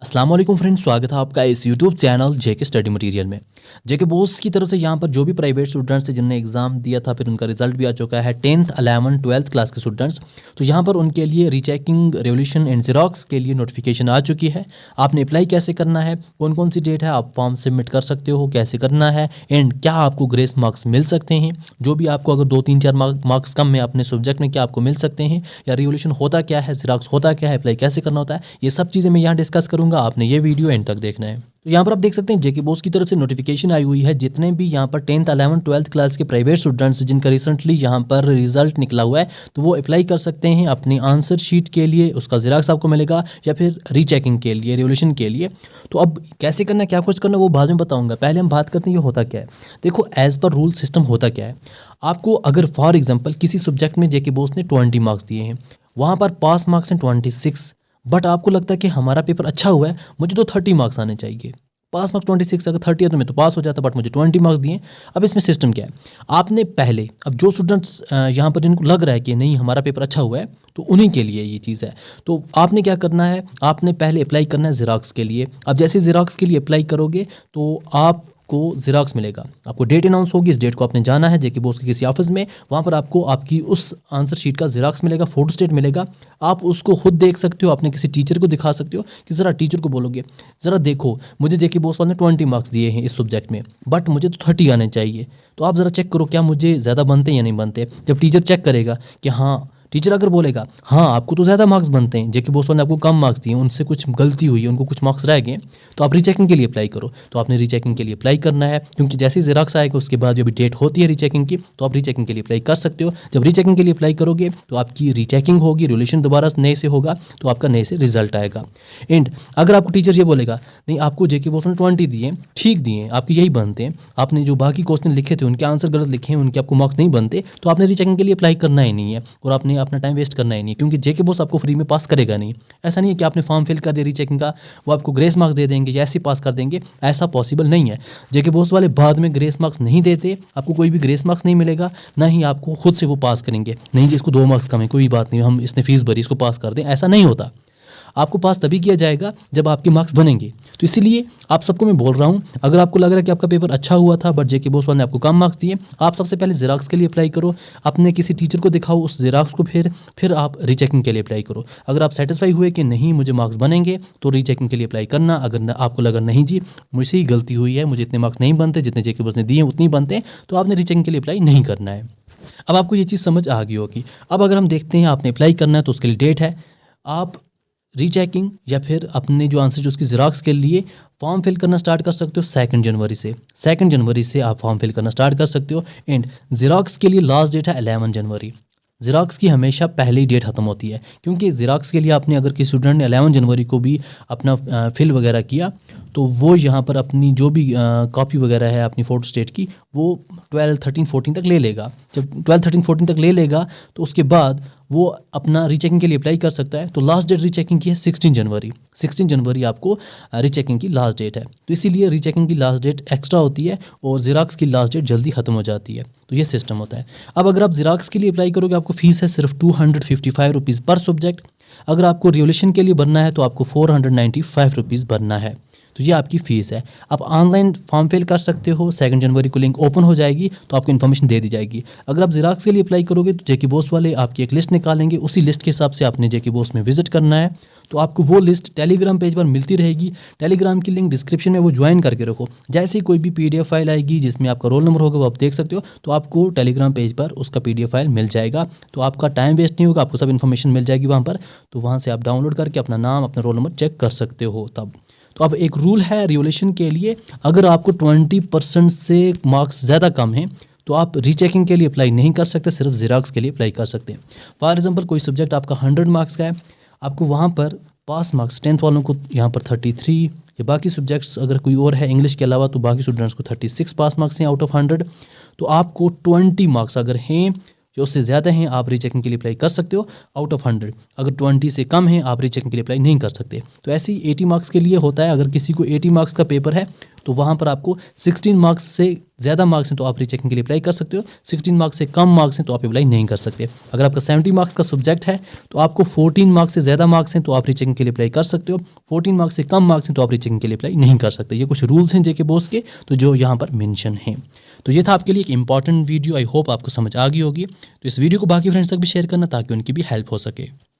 अस्सलाम वालेकुम फ्रेंड्स, स्वागत है आपका इस यूट्यूब चैनल जेके स्टडी मटेरियल में। जेके बोस की तरफ से यहाँ पर जो भी प्राइवेट स्टूडेंट्स हैं जिनने एग्ज़ाम दिया था, फिर उनका रिजल्ट भी आ चुका है 10th 11 12th क्लास के स्टूडेंट्स। तो यहाँ पर उनके लिए रीचेकिंग रेवोल्यूशन एंड ज़ेरॉक्स के लिए नोटिफिकेशन आ चुकी है। आपने अप्लाई कैसे करना है, कौन कौन सी डेट है, आप फॉर्म सबमिट कर सकते हो, कैसे करना है एंड क्या आपको ग्रेस मार्क्स मिल सकते हैं। जो भी आपको अगर 2 3 4 मार्क्स कम है अपने सब्जेक्ट में, क्या आपको मिल सकते हैं, या रिवोल्यूशन होता क्या है, ज़ेरॉक्स होता क्या है, अप्लाई कैसे करना होता है, ये सब चीज़ें मैं यहाँ डिस्कस करूँगा। आपने ये वीडियो एंड तक देखना है। तो यहाँ पर आप देख सकते हैं जेके बोस की तरफ से नोटिफिकेशन आई हुई है। जितने भी यहाँ पर 10th 11 12th क्लास के प्राइवेट स्टूडेंट्स जिनका रिसेंटली यहाँ पर रिजल्ट निकला हुआ है, तो वो अप्लाई कर सकते हैं अपनी आंसर शीट के लिए। उसका ज़ेरॉक्स आपको मिलेगा, या फिर रीचेकिंग के लिए, रिवोल्यूशन के लिए। तो अब कैसे करना, क्या कुछ करना, वो बाद में बताऊँगा। पहले हम बात करते हैं ये होता क्या है। देखो, एज़ पर रूल सिस्टम होता क्या है। आपको अगर फॉर एग्जाम्पल किसी सब्जेक्ट में जेके बोस ने 20 मार्क्स दिए हैं, वहाँ पर पास मार्क्स हैं 26, बट आपको लगता है कि हमारा पेपर अच्छा हुआ है, मुझे तो 30 मार्क्स आने चाहिए। पास मार्क्स 26, अगर 30 है तो मैं तो पास हो जाता, बट मुझे 20 मार्क्स दिए। अब इसमें सिस्टम क्या है, आपने पहले, अब जो स्टूडेंट्स यहाँ पर जिनको लग रहा है कि नहीं हमारा पेपर अच्छा हुआ है, तो उन्हीं के लिए ये चीज़ है। तो आपने क्या करना है, आपने पहले अप्लाई करना है ज़ेरॉक्स के लिए। अब जैसे ज़ेरॉक्स के लिए अप्लाई करोगे तो आपको ज़ेरॉक्स मिलेगा, आपको डेट अनाउंस होगी, इस डेट को आपने जाना है जेके बोस के किसी ऑफिस में। वहाँ पर आपको आपकी उस आंसर शीट का ज़ेरॉक्स मिलेगा, फोटो स्टेट मिलेगा। आप उसको खुद देख सकते हो, अपने किसी टीचर को दिखा सकते हो कि ज़रा टीचर को बोलोगे, ज़रा देखो मुझे जेके बोस वाले ने 20 मार्क्स दिए हैं इस सब्जेक्ट में, बट मुझे तो 30 आने चाहिए। तो आप ज़रा चेक करो क्या मुझे ज़्यादा बनते हैं या नहीं बनते। जब टीचर चेक करेगा कि हाँ, टीचर अगर बोलेगा हाँ आपको तो ज़्यादा मार्क्स बनते हैं, जेके बोस वाले ने आपको कम मार्क्स दिए, उनसे कुछ गलती हुई है, उनको कुछ मार्क्स रह गए, तो आप रीचेकिंग के लिए अप्लाई करो। तो आपने रीचेकिंग के लिए अप्लाई करना है, क्योंकि जैसे ही ज़ेरॉक्स आएगा उसके बाद जो भी डेट होती है रीचेकिंग की, तो आप रीचेकिंग के लिए अप्लाई कर सकते हो। जब रीचेकिंग के लिए अप्लाई करोगे तो आपकी रीचेकिंग होगी, रिवोल्यूशन दोबारा नए से होगा, तो आपका नए से रिजल्ट आएगा। एंड अगर आपको टीचर ये बोलेगा नहीं आपको जेके बोस ने 20 दिए, ठीक दिए, आपके यही बनते हैं, आपने जो बाकी क्वेश्चन लिखे थे उनके आंसर गलत लिखे हैं, उनके आपको मार्क्स नहीं बनते, तो आपने रीचेकिंग के लिए अप्लाई करना ही नहीं है, और आपने अपना टाइम वेस्ट करना ही नहीं, क्योंकि जेके बोस आपको फ्री में पास करेगा नहीं। ऐसा नहीं है कि आपने फॉर्म फिल कर दिया रीचेकिंग का, वो आपको ग्रेस मार्क्स दे देंगे या ऐसे पास कर देंगे, ऐसा पॉसिबल नहीं है। जेके बोस वाले बाद में ग्रेस मार्क्स नहीं देते, आपको कोई भी ग्रेस मार्क्स नहीं मिलेगा, ना ही आपको खुद से वो पास करेंगे। नहीं जी इसको 2 मार्क्स कम है, कोई बात नहीं, हम इसने फीस भरी, इसको पास कर दें, ऐसा नहीं होता। आपको पास तभी किया जाएगा जब आपके मार्क्स बनेंगे। तो इसीलिए आप सबको मैं बोल रहा हूँ, अगर आपको लग रहा है कि आपका पेपर अच्छा हुआ था बट जेके बोस वाले ने आपको कम मार्क्स दिए, आप सबसे पहले ज़ेरॉक्स के लिए अप्लाई करो, अपने किसी टीचर को दिखाओ उस ज़ेरॉक्स को, फिर आप रीचेकिंग के लिए अप्लाई करो। अगर आप सेटिस्फाई हुए कि नहीं मुझे मार्क्स बनेंगे, तो रीचेकिंग के लिए अप्लाई करना। अगर आपको लगा नहीं जी मुझसे ही गलती हुई है, मुझे इतने मार्क्स नहीं बनते, जितने जेके बोस ने दिए उतने ही बनते हैं, तो आपने रीचेकिंग के लिए अप्लाई नहीं करना है। अब आपको ये चीज़ समझ आ गई होगी। अब अगर हम देखते हैं आपने अप्लाई करना है, तो उसके लिए डेट है, आप रीचेकिंग या फिर अपने जो आंसर जो उसकी ज़ेरॉक्स के लिए फॉर्म फिल करना स्टार्ट कर सकते हो 2 जनवरी से। 2 जनवरी से आप फॉर्म फिल करना स्टार्ट कर सकते हो। एंड ज़ेरॉक्स के लिए लास्ट डेट है 11 जनवरी। ज़ेरॉक्स की हमेशा पहले ही डेट ख़त्म होती है, क्योंकि ज़ेरॉक्स के लिए आपने अगर किसी स्टूडेंट ने 11 जनवरी को भी अपना फिल वगैरह किया, तो वो यहाँ पर अपनी जो भी कॉपी वगैरह है अपनी फ़ोटो स्टेट की, वो 12 13 14 तक ले लेगा। जब 12 13 14 तक ले लेगा, तो उसके बाद वो अपना रीचेकिंग के लिए अप्लाई कर सकता है। तो लास्ट डेट रीचेकिंग की है 16 जनवरी। 16 जनवरी आपको रीचेकिंग की लास्ट डेट है, तो इसीलिए रीचेकिंग की लास्ट डेट एक्स्ट्रा होती है और ज़ेरॉक्स की लास्ट डेट जल्दी ख़त्म हो जाती है। तो ये सिस्टम होता है। अब अगर आप ज़ेरॉक्स के लिए अप्लाई करोगे, आपको फ़ीस है सिर्फ 255 रुपीज़ पर सब्जेक्ट। अगर आपको रिवोल्यूशन के लिए भरना है तो आपको 495 रुपीज़ भरना है। तो ये आपकी फ़ीस है। आप ऑनलाइन फॉर्म फिल कर सकते हो, 2 जनवरी को लिंक ओपन हो जाएगी, तो आपको इन्फॉर्मेशन दे दी जाएगी। अगर आप ज़ेरॉक्स के लिए अप्लाई करोगे तो जेके बोस वाले आपकी एक लिस्ट निकालेंगे, उसी लिस्ट के हिसाब से आपने जेके बोस में विजिट करना है। तो आपको वो लिस्ट टेलीग्राम पेज पर मिलती रहेगी। टेलीग्राम की लिंक डिस्क्रिप्शन में वो ज्वाइन करके रखो। जैसे ही कोई भी PDF फाइल आएगी जिसमें आपका रोल नंबर होगा, वो आप देख सकते हो, तो आपको टेलीग्राम पेज पर उसका PDF फाइल मिल जाएगा। तो आपका टाइम वेस्ट नहीं होगा, आपको सब इन्फॉर्मेशन मिल जाएगी वहाँ पर। तो वहाँ से आप डाउनलोड करके अपना नाम, अपना रोल नंबर चेक कर सकते हो तब। तो अब एक रूल है रिवोल्यूशन के लिए, अगर आपको 20% से मार्क्स ज़्यादा कम हैं, तो आप रीचेकिंग के लिए अप्लाई नहीं कर सकते, सिर्फ ज़ेरॉक्स के लिए अप्लाई कर सकते हैं। फॉर एग्जांपल कोई सब्जेक्ट आपका 100 मार्क्स का है, आपको वहाँ पर पास मार्क्स 10th वालों को यहाँ पर 33, या बाकी सब्जेक्ट्स अगर कोई और है इंग्लिश के अलावा, तो बाकी स्टूडेंट्स को 36 पास मार्क्स हैं आउट ऑफ 100। तो आपको 20 मार्क्स अगर हैं जो उससे ज़्यादा हैं, आप रीचेकिंग के लिए अप्लाई कर सकते हो आउट ऑफ 100। अगर 20 से कम है, आप रीचेकिंग के लिए अप्लाई नहीं कर सकते। तो ऐसे ही 80 मार्क्स के लिए होता है। अगर किसी को 80 मार्क्स का पेपर है, तो वहाँ पर आपको 16 मार्क्स से ज़्यादा मार्क्स हैं तो आप रीचेकिंग के लिए अप्लाई कर सकते हो, 16 मार्क्स से कम मार्क्स हैं तो आप अप्लाई नहीं कर सकते। अगर आपका 70 मार्क्स का सब्जेक्ट है तो आपको 14 मार्क्स से ज़्यादा मार्क्स हैं तो आप रीचेकिंग के लिए अप्लाई कर सकते हो, 14 मार्क्स से कम मार्क्स हैं तो आप रीचेकिंग के लिए अप्लाई नहीं कर सकते। ये कुछ रूल्स हैं जेके बोस के, तो जो यहाँ पर मेंशन हैं। तो ये था आपके लिए एक इंपॉर्टेंट वीडियो, आई होप आपको समझ आ गई होगी। तो इस वीडियो को बाकी फ्रेंड्स तक भी शेयर करना ताकि उनकी भी हेल्प हो सके।